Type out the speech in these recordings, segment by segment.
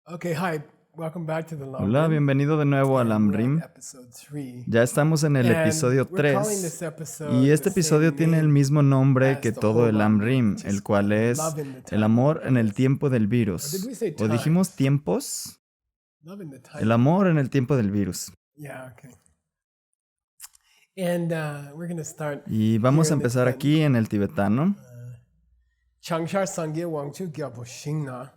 Okay, hi. Welcome back to the Lam Hola, Rim. bienvenido de nuevo al And we're on Amrim. episode 3. Ya estamos en el And episodio we're calling 3 this episode y este the same episodio tiene el name mismo nombre que as the todo whole el Lam Rim, Amrim, which el is cual es Love in the el Time amor of en el Virus. tiempo del Or did virus. we say ¿O dijimos times? tiempos? Love in the Time El of amor en Virus. el tiempo del virus. Yeah, okay. And we're going to start Y vamos here a in the empezar Tibetan. aquí en el tibetano. Changshar Sangye Wangchu Gyalpo Shingna.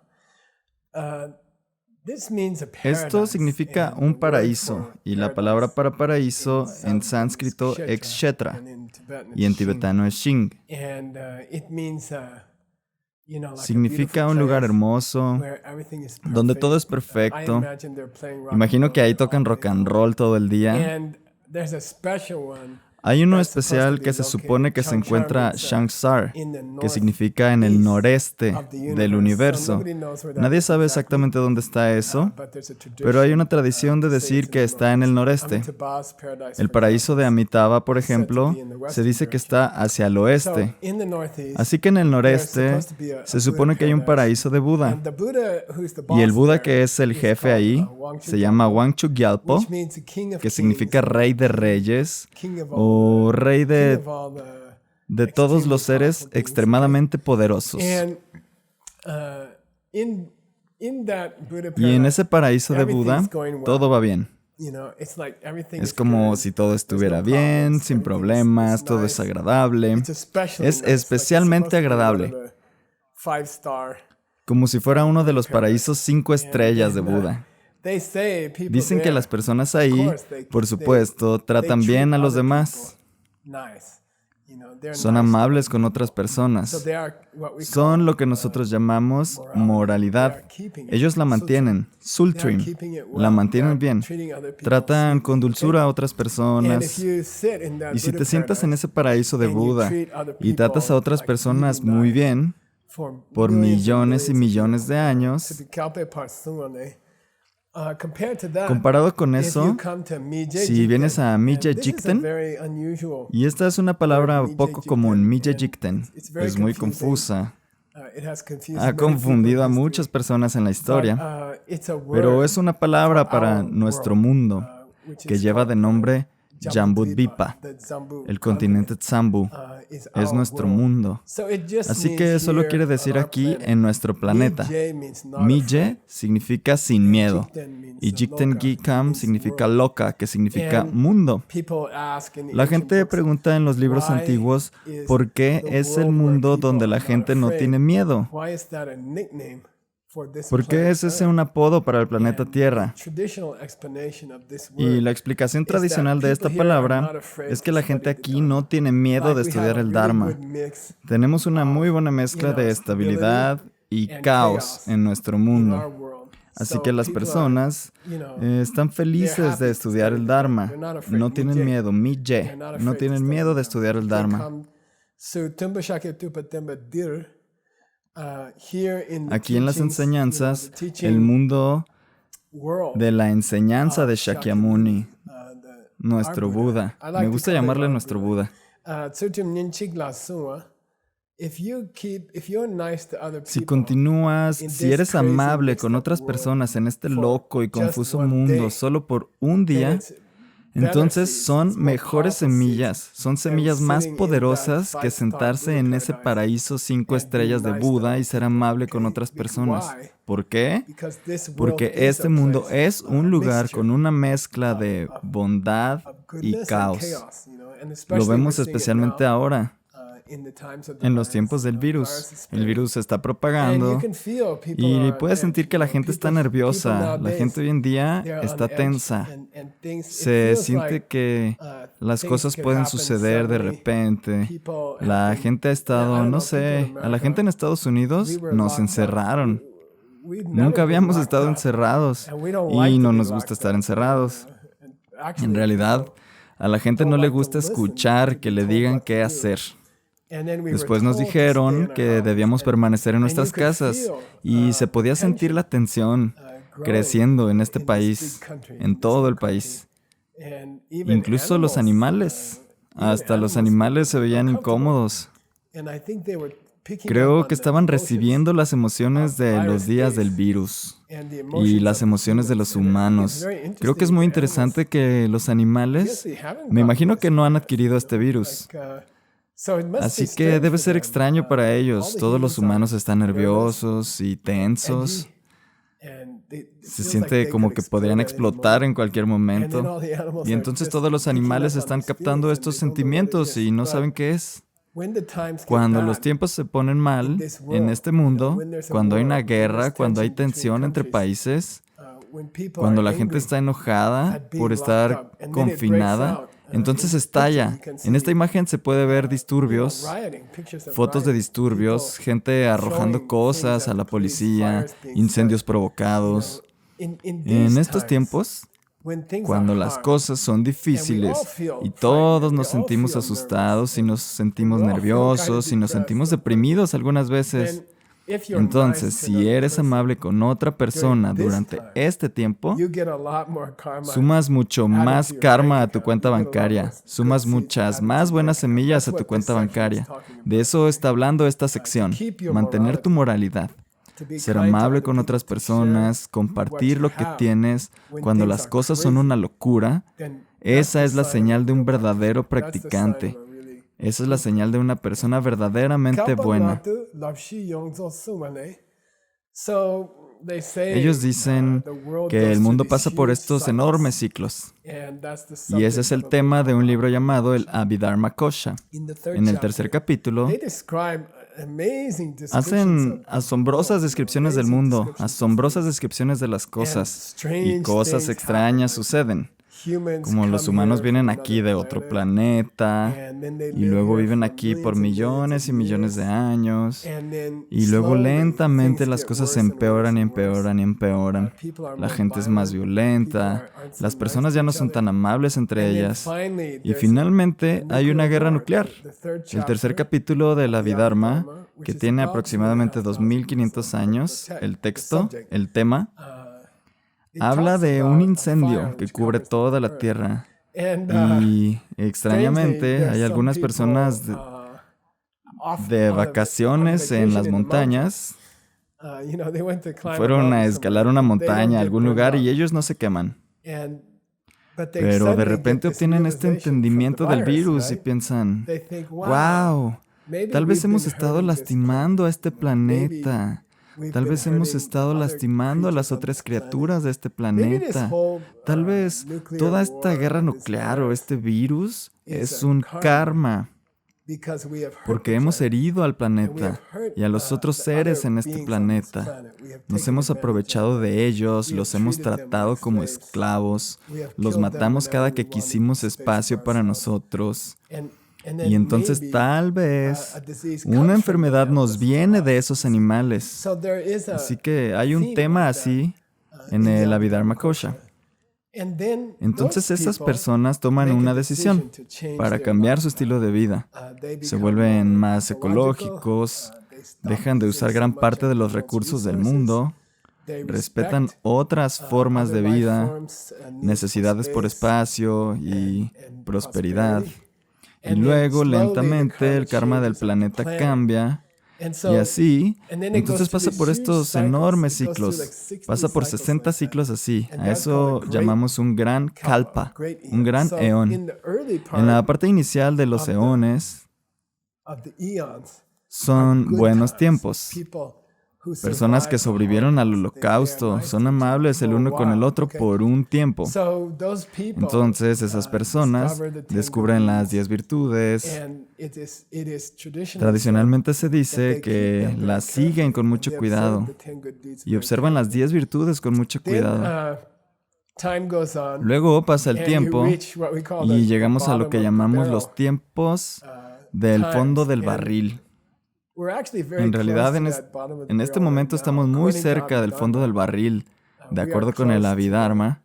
This means a Esto paradise, significa and the un word paraíso for y la palabra paradise para paraíso in en sánscrito sánscrito es es kshetra and in Tibetan y en it's Shing. tibetano es shing. And it means, like Significa a un beautiful lugar place hermoso where everything is donde todo es perfect. I perfecto. imagine they're playing rock Imagino and que ahí roll tocan all rock day and long. roll todo el día. And there's a special one Hay uno that's supposed to especial be que se supone located. que se Changsha encuentra means, Shangsar, in the que significa en el northeast noreste of the del universe. So universo. nobody knows where that Nadie is sabe exactly, exactamente dónde está eso, but there's a pero hay una tradition tradición de to say decir it's que in the está en el northeast. noreste. Amitabha's paradise, El for paraíso de example, Amitabha, por is said to ejemplo, be in the se western dice que direction. está hacia el So oeste. in the northeast, Así que en el there's noreste supposed to be a se Buddha supone que hay un paradise. paraíso de Buda. And the Buddha who's the Y el boss Buda there que es el is jefe called, ahí Wangchu se llama Gyalpo, Wangchu Gyalpo, which means the king of que kings, significa rey de reyes king of o rey king de of all de the todos extremely los seres powerful beings, extremadamente poderosos. And in that Buddha Y en paradise, ese paraíso de Buda, everything's going well. todo va bien. It's like everything Es is como good. si todo There's estuviera no bien, problems. sin Everything problemas, is todo es nice. agradable. It's especially Es nice. Like it's especialmente supposed to be one of agradable, the 5-star. como si fuera uno de los Buddha paradise. paraísos 5 estrellas de Buda. They say people Dicen que there, las personas of ahí, course, por supuesto, tratan bien a los demás. nice. They're Son nice. amables con otras So personas. they are what we Son call, lo que nosotros llamamos morality. They moralidad. are keeping it. Ellos la Sutra. mantienen, They are sultrim, keeping it well. la mantienen They are bien. treating other people Tratan con sweetly, dulzura okay? a otras And if personas. you sit in that Y si Buddha te sientas en paradise ese paraíso de and you Buda treat other y tratas a people otras like personas really muy nice bien, for por millones y millones de años, compared to that, comparado con if eso, you come to Mije si vienes Jikten, a and Mije this is a Jikten, very unusual y esta es una palabra word, poco Mije común, Jikten, Mije and Jikten, it's very es muy confusing. confusa, It has confused ha many people confundido a in muchas history. personas en la But, historia, it's a word pero es una palabra for para our nuestro world, mundo, which que is lleva called, de nombre Jambudvipa, Jambudvipa, the Zambu el continente Tsambu, is es our nuestro world. mundo. So it just Así means que eso lo here quiere on decir our aquí planet. en nuestro planeta. Mije means not afraid. Mije significa sin miedo. Jikten means Y Jikten loka, Gikam means significa world. loca, que significa And mundo. people ask in the La ancient gente books, pregunta en los libros why antiguos is por qué the es el world where mundo people donde la are not gente no afraid? tiene miedo. Why is that a nickname for this ¿Por qué planet es ese Earth? un apodo para el planeta And Tierra? the traditional explanation of this Y word la explicación is that tradicional de people esta here are palabra not afraid es to que la study gente the aquí Dharma. no tiene miedo de Like we have estudiar a el really Dharma. good mix Tenemos una muy of, buena mezcla de estabilidad y and caos chaos en nuestro in mundo. our world. Así So que las people personas están they're felices happy de to estudiar study el the Dharma. Dharma. They're not afraid. No tienen Mije. miedo, They're Mije. not No afraid to tienen study miedo de the estudiar el They Dharma. come- So Tumba Shakya Tupa Temba Dir, here in the Aquí en las teachings, enseñanzas, the teaching el mundo world de la enseñanza de Shakyamuni, nuestro our Buda. I like Me to gusta call him llamarle our nuestro Buda. Tsutum Nyingchik La Sua, if you're nice to other Si people, continúas, in si this eres crazy amable mixed con up otras world personas en este for loco y just confuso one mundo day, solo por un then día, it's better entonces seeds, son it's more mejores powerful seeds semillas, son than semillas más sitting in poderosas that que 5-star sentarse Buddha en ese paradise paraíso 5 and being estrellas de nice to Buda other y ser people, amable con okay? otras Because personas. why? ¿Por qué? Because this world Porque is este a mundo place es of un lugar mixture con una mezcla of, de of, bondad of y goodness and caos. chaos, and Lo especially we're vemos seeing it especialmente now, ahora, in the times of the en los virus. tiempos del The virus virus. is El spreading. virus se está And you propagando can feel people y are puedes tense, sentir que la gente está people nerviosa. La nowadays, gente hoy en día they're on está edge, tensa. and things, it Se feels siente like que las things cosas could pueden happen suceder de suddenly. repente. People have La been, gente ha I estado, don't no know, people in sé, a la gente America, en Estados we Unidos were nos locked up. encerraron. We've never Nunca been habíamos locked estado up, encerrados and we don't like y to no be nos gusta locked estar up. encerrados. And En actually, realidad, people a la gente don't no le like to gusta listen to escuchar que be le told digan what to qué do. hacer. And then we were Después nos told to stay dijeron in our que house, debíamos permanecer en and you nuestras could casas feel y se podía sentir la tensión growing creciendo en este in this país, big country, en in todo this el big country. país. And even Incluso los animals, animales, even hasta los animals animales se were veían uncomfortable. incómodos. And I think they were Creo que estaban recibiendo las emociones de los días del virus y las emociones de los humanos. Creo que es muy interesante que los animales, me imagino que no han adquirido este virus. Así que debe ser extraño para ellos. Todos los humanos están nerviosos y tensos. Se siente como que podrían explotar en cualquier momento. Y entonces todos los animales están captando estos sentimientos y no saben qué es. Cuando los tiempos se ponen mal en este mundo, cuando hay una guerra, cuando hay tensión entre países, cuando la gente está enojada por estar confinada, entonces estalla. En esta imagen se puede ver disturbios, fotos de disturbios, gente arrojando cosas a la policía, incendios provocados. En estos tiempos, cuando las cosas son difíciles y todos nos sentimos asustados y nos sentimos nerviosos y nos sentimos deprimidos algunas veces, entonces, si eres amable con otra persona durante este tiempo, sumas mucho más karma a tu cuenta bancaria, sumas muchas más buenas semillas a tu cuenta bancaria. De eso está hablando esta sección, mantener tu moralidad. Ser amable con otras personas, compartir lo que tienes cuando las cosas son una locura, esa es la señal de un verdadero practicante. Esa es la señal de una persona verdaderamente buena. Ellos dicen que el mundo pasa por estos enormes ciclos. Y ese es el tema de un libro llamado el Abhidharma Kosha. En el tercer capítulo, hacen asombrosas descripciones del mundo, asombrosas descripciones de las cosas. Y cosas extrañas suceden. Como los humanos vienen aquí de otro planeta y luego viven aquí por millones y millones de años y luego lentamente las cosas se empeoran y empeoran y empeoran. La gente es más violenta, las personas ya no son tan amables entre ellas y finalmente hay una guerra nuclear. El tercer capítulo de la Abhidharma, que tiene aproximadamente 2500 años, el texto, el tema, habla de un incendio que cubre toda la tierra y extrañamente hay algunas personas de vacaciones en las montañas. Fueron a escalar una montaña a algún lugar y ellos no se queman. Pero de repente obtienen este entendimiento del virus y piensan, wow, tal vez hemos estado lastimando a este planeta. Tal vez hemos estado lastimando a las otras criaturas de este planeta. Tal vez toda esta guerra nuclear o este virus es un karma. Porque hemos herido al planeta y a los otros seres en este planeta. Nos hemos aprovechado de ellos, los hemos tratado como esclavos, los matamos cada que quisimos espacio para nosotros. Y entonces tal vez una enfermedad nos viene de esos animales. Así que hay un tema así en el Abhidharma Kosha. Entonces esas personas toman una decisión para cambiar su estilo de vida. Se vuelven más ecológicos, dejan de usar gran parte de los recursos del mundo, respetan otras formas de vida, necesidades por espacio y prosperidad. Y luego, lentamente, el karma del planeta cambia. Y así, entonces pasa por estos enormes ciclos. Pasa por 60 ciclos así. A eso llamamos un gran kalpa, un gran eón. En la parte inicial de los eones son buenos tiempos. Personas que sobrevivieron al holocausto son amables el uno con el otro por un tiempo. Entonces esas personas descubren las 10 virtudes. Tradicionalmente se dice que las siguen con mucho cuidado y observan las 10 virtudes con mucho cuidado. Luego pasa el tiempo y llegamos a lo que llamamos los tiempos del fondo del barril. En realidad, en este momento estamos muy cerca del fondo del barril, de acuerdo con el Abhidharma.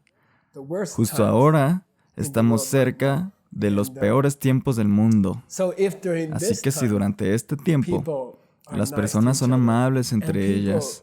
Justo ahora estamos cerca de los peores tiempos del mundo. Así que si durante este tiempo las personas son amables entre ellas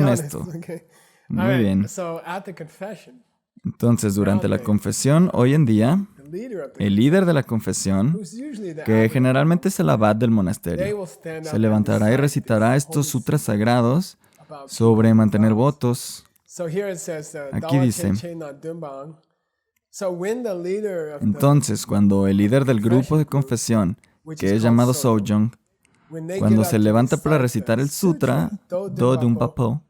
honesto. Muy bien. Entonces, durante la confesión, hoy en día, El líder de la confesión, que generalmente es el abad del monasterio, se levantará y recitará estos sutras sagrados sobre mantener votos. Aquí dice: entonces, cuando el líder del grupo de confesión, que es llamado Sojong, cuando se levanta para recitar el sutra, Do Dumpa Po,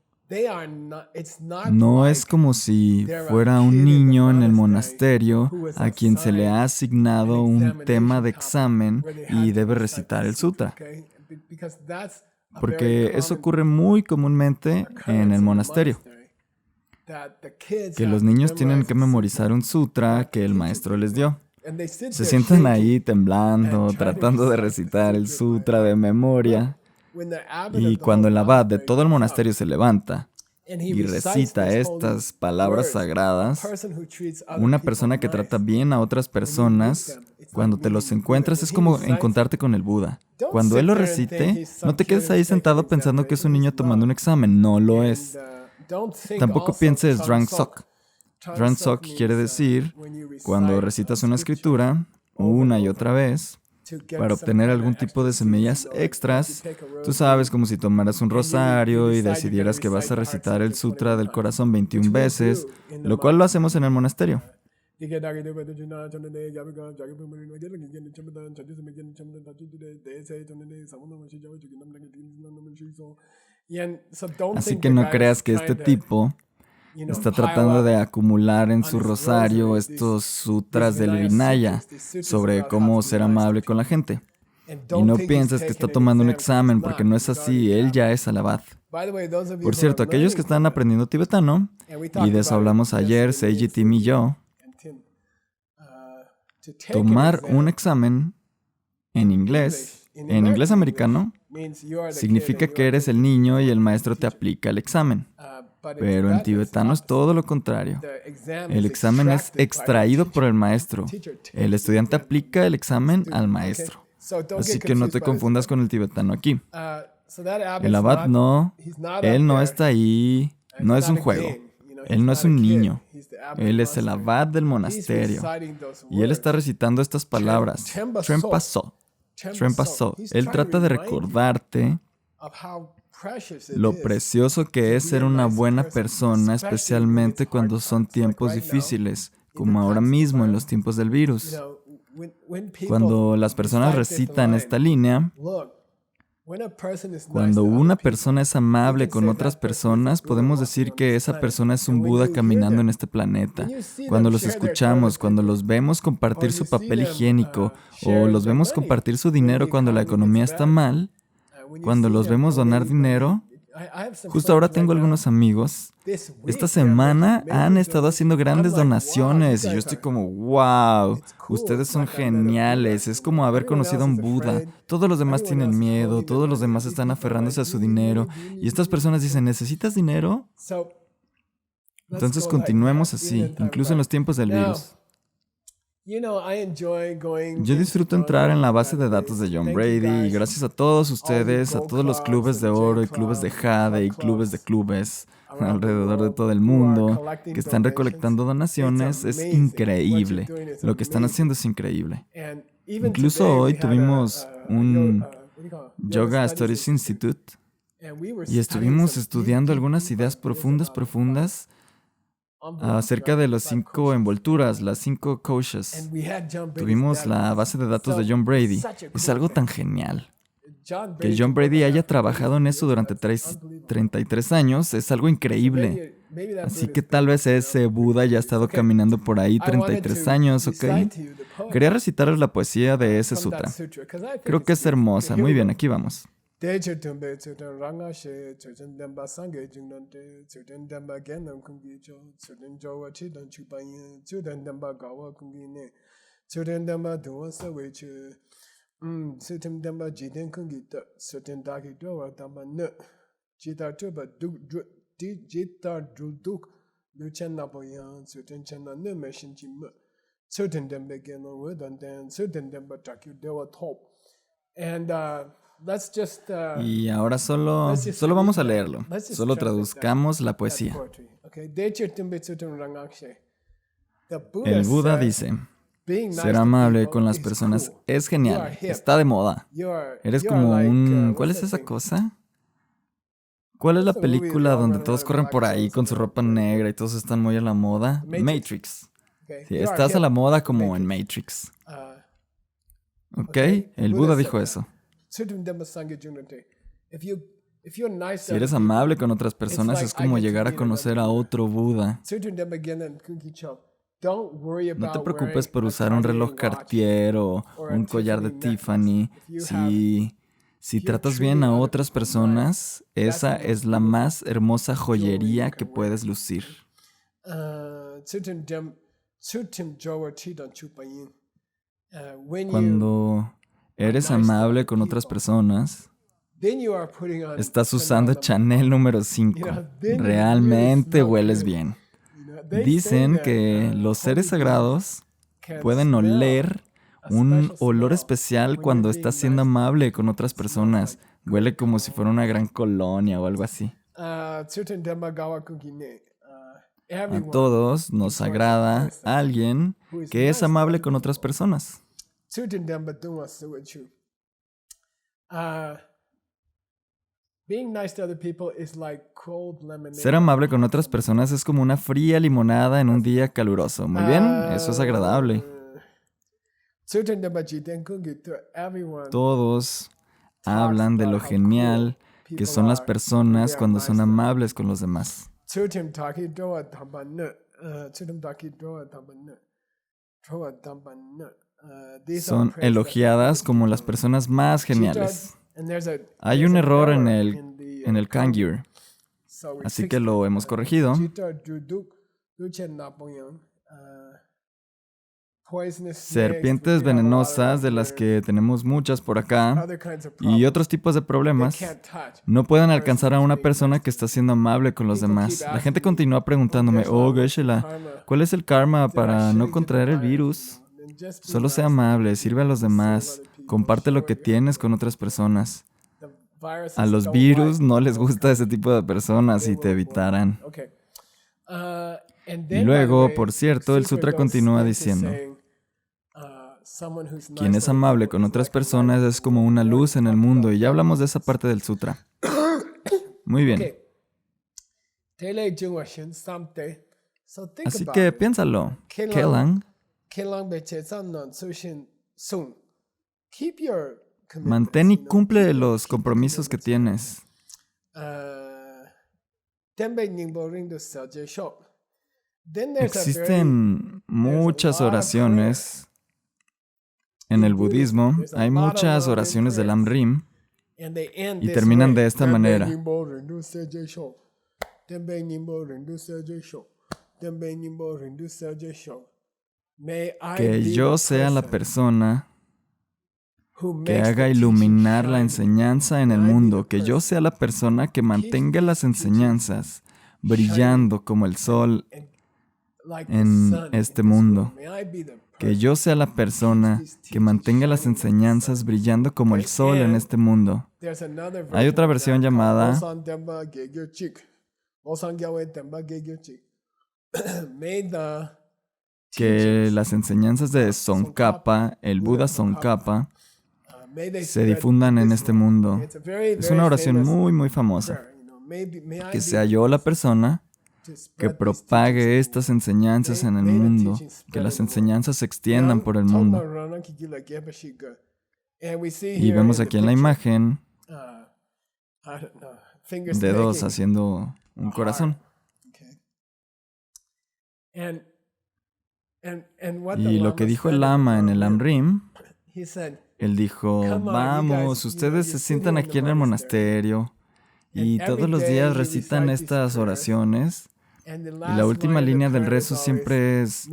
no es como si fuera un niño en el monasterio a quien se le ha asignado un tema de examen y debe recitar el sutra, porque eso ocurre muy comúnmente en el monasterio, que los niños tienen que memorizar un sutra que el maestro les dio. Se sientan ahí temblando, tratando de recitar el sutra de memoria. Y cuando el abad de todo el monasterio se levanta y recita estas palabras sagradas, una persona que trata bien a otras personas, cuando te los encuentras es como encontrarte con el Buda. Cuando él lo recite, no te quedes ahí sentado pensando que es un niño tomando un examen. No lo es. Tampoco pienses drang sok. Drang sok quiere decir cuando recitas una escritura una y otra vez para obtener algún tipo de semillas extras. Tú sabes, como si tomaras un rosario y decidieras que vas a recitar el Sutra del Corazón 21 veces, lo cual lo hacemos en el monasterio. Así que no creas que este tipo está tratando de acumular en su rosario estos sutras del Vinaya sobre cómo ser amable con la gente. Y no pienses que está tomando un examen, porque no es así. Él ya es el abad. Por cierto, aquellos que están aprendiendo tibetano, y de eso hablamos ayer, Seiji, Tim y yo, tomar un examen en inglés americano, significa que eres el niño y el maestro te aplica el examen. Pero en tibetano es todo lo contrario. El examen es extraído por el maestro. El estudiante aplica el examen al maestro. Así que no te confundas con el tibetano aquí. El abad no. Él no está ahí. No es un juego. Él no es un niño. Él es el abad del monasterio. Y él está recitando estas palabras. Trempa So. Trempa So. Él trata de recordarte lo precioso que es ser una buena persona, especialmente cuando son tiempos difíciles, como ahora mismo en los tiempos del virus. Cuando las personas recitan esta línea, cuando una persona es amable con otras personas, podemos decir que esa persona es un Buda caminando en este planeta. Cuando los escuchamos, cuando los vemos compartir su papel higiénico o los vemos compartir su dinero cuando la economía está mal, cuando los vemos donar dinero, justo ahora tengo algunos amigos. Esta semana han estado haciendo grandes donaciones y yo estoy como, wow, ustedes son geniales. Es como haber conocido a un Buda. Todos los demás tienen miedo, todos los demás están aferrándose a su dinero. Y estas personas dicen, ¿necesitas dinero? Entonces continuemos así, incluso en los tiempos del virus. Yo disfruto entrar en la base de datos de John Brady y gracias a todos ustedes, a todos los clubes de oro y clubes de Jade y clubes de clubes alrededor de todo el mundo que están recolectando donaciones, es increíble. Lo que están haciendo es increíble. Incluso hoy tuvimos un Yoga Studies Institute y estuvimos estudiando algunas ideas profundas acerca de las 5 envolturas, las 5 koshas. Tuvimos la base de datos de John Brady. Es algo tan genial. Que John Brady haya trabajado en eso durante 33 años es algo increíble. Así que tal vez ese Buda ya ha estado caminando por ahí 33 años, ¿ok? Quería recitaros la poesía de ese sutra. Creo que es hermosa. Muy bien, aquí vamos. Y ahora solo vamos a leerlo. Solo traduzcamos la poesía. El Buda dice: Ser amable con las personas es genial, está de moda. Eres como un... ¿Cuál es esa cosa? ¿Cuál es la película donde todos corren por ahí con su ropa negra y todos están muy a la moda? Matrix. Sí, estás a la moda como en Matrix. ¿Ok? El Buda dijo eso. Si eres amable con otras personas es como llegar a conocer a otro Buda. No te preocupes por usar un reloj Cartier o un collar de Tiffany. Si tratas bien a otras personas, esa es la más hermosa joyería que puedes lucir. Cuando eres amable con otras personas, estás usando Chanel número 5. Realmente hueles bien. Dicen que los seres sagrados pueden oler un olor especial cuando estás siendo amable con otras personas. Huele como si fuera una gran colonia o algo así. A todos nos agrada alguien que es amable con otras personas. Ser amable con otras personas es como una fría limonada en un día caluroso. Muy bien, eso es agradable. Todos hablan de lo genial que son las personas cuando son amables con los demás. Son elogiadas como las personas más geniales. Hay un error en el Kangyur, así que lo hemos corregido. Serpientes venenosas, de las que tenemos muchas por acá, y otros tipos de problemas, no pueden alcanzar a una persona que está siendo amable con los demás. La gente continúa preguntándome, oh, Geshe-la, ¿cuál es el karma para no contraer el virus? Solo sea amable, sirve a los demás, comparte lo que tienes con otras personas. A los virus no les gusta ese tipo de personas y te evitarán. Y luego, por cierto, el sutra continúa diciendo, quien es amable con otras personas es como una luz en el mundo, y ya hablamos de esa parte del sutra. Muy bien. Así que piénsalo. Kelang, mantén y cumple los compromisos que tienes. Existen muchas oraciones en el budismo. Hay muchas oraciones del Lam-rim y terminan de esta manera. Que yo sea la persona que haga iluminar la enseñanza en el mundo. Que yo sea la persona que mantenga las enseñanzas brillando como el sol en este mundo. Que yo sea la persona que mantenga las enseñanzas brillando como el sol en este mundo. Hay otra versión llamada que las enseñanzas de Tsongkhapa, el Buda Tsongkhapa, se difundan en este mundo. Es una oración muy, muy famosa. Que sea yo la persona que propague estas enseñanzas en el mundo, que las enseñanzas se extiendan por el mundo. Y vemos aquí en la imagen dedos haciendo un corazón. Y lo que dijo el Lama en el Lam-rim, él dijo, vamos, ustedes se sientan aquí en el monasterio y todos los días recitan estas oraciones. Y la última línea del rezo siempre es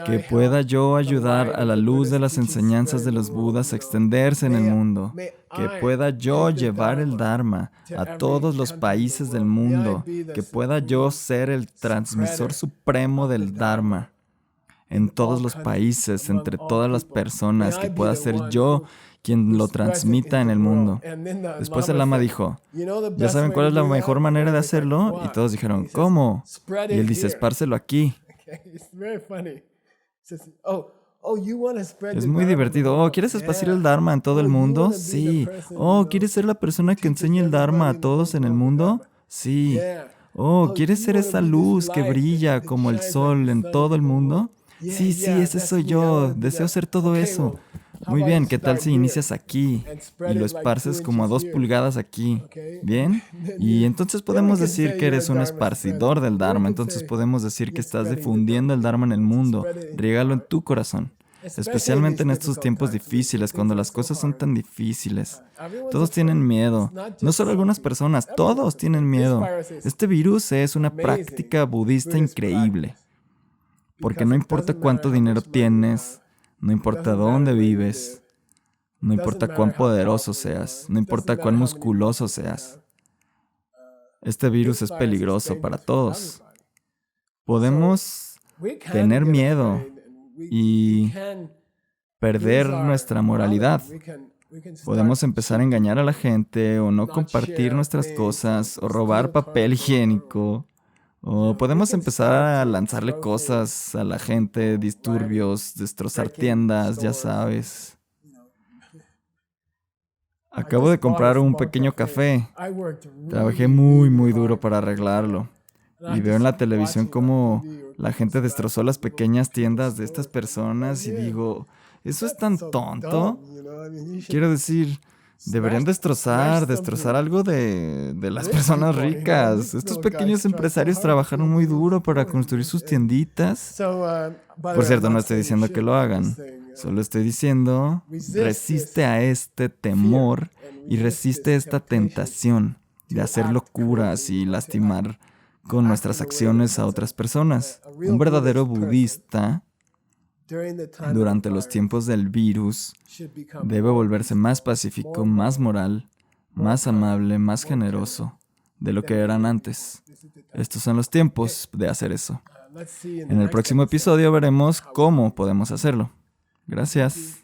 que pueda yo ayudar a la luz de las enseñanzas de los Budas a extenderse en el mundo. Que pueda yo llevar el Dharma a todos los países del mundo. Que pueda yo ser el transmisor supremo del Dharma en todos los países, entre todas las personas. Que pueda ser yo quien lo transmita en el mundo. Después el Lama dijo, ¿ya saben cuál es la mejor manera de hacerlo? Y todos dijeron, ¿cómo? Y él dice, espárcelo aquí. Es muy divertido. Oh, ¿quieres esparcir el Dharma en todo el mundo? Sí. Oh, ¿quieres ser la persona que enseña el Dharma a todos en el mundo? Sí. Oh, ¿quieres ser esa luz que brilla como el sol en todo el mundo? Sí, sí, ese soy yo. Deseo ser todo eso. Muy bien, ¿qué tal si inicias aquí y lo esparces como a 2 pulgadas aquí? ¿Bien? Y entonces podemos decir que eres un esparcidor del Dharma. Entonces podemos decir que estás difundiendo el Dharma en el mundo. Riégalo en tu corazón. Especialmente en estos tiempos difíciles, cuando las cosas son tan difíciles. Todos tienen miedo. No solo algunas personas, todos tienen miedo. Este virus es una práctica budista increíble. Porque no importa cuánto dinero tienes, no importa dónde vives, no importa cuán poderoso seas, no importa cuán musculoso seas. Este virus es peligroso para todos. Podemos tener miedo y perder nuestra moralidad. Podemos empezar a engañar a la gente o no compartir nuestras cosas o robar papel higiénico. O podemos empezar a lanzarle cosas a la gente, disturbios, destrozar tiendas, ya sabes. Acabo de comprar un pequeño café. Trabajé muy duro para arreglarlo. Y veo en la televisión cómo la gente destrozó las pequeñas tiendas de estas personas y digo, ¿eso es tan tonto? Quiero decir, deberían destrozar algo de las personas ricas. Estos pequeños empresarios trabajaron muy duro para construir sus tienditas. Por cierto, no estoy diciendo que lo hagan. Solo estoy diciendo, resiste a este temor y resiste esta tentación de hacer locuras y lastimar con nuestras acciones a otras personas. Un verdadero budista, durante los tiempos del virus, debe volverse más pacífico, más moral, más amable, más generoso de lo que eran antes. Estos son los tiempos de hacer eso. En el próximo episodio veremos cómo podemos hacerlo. Gracias.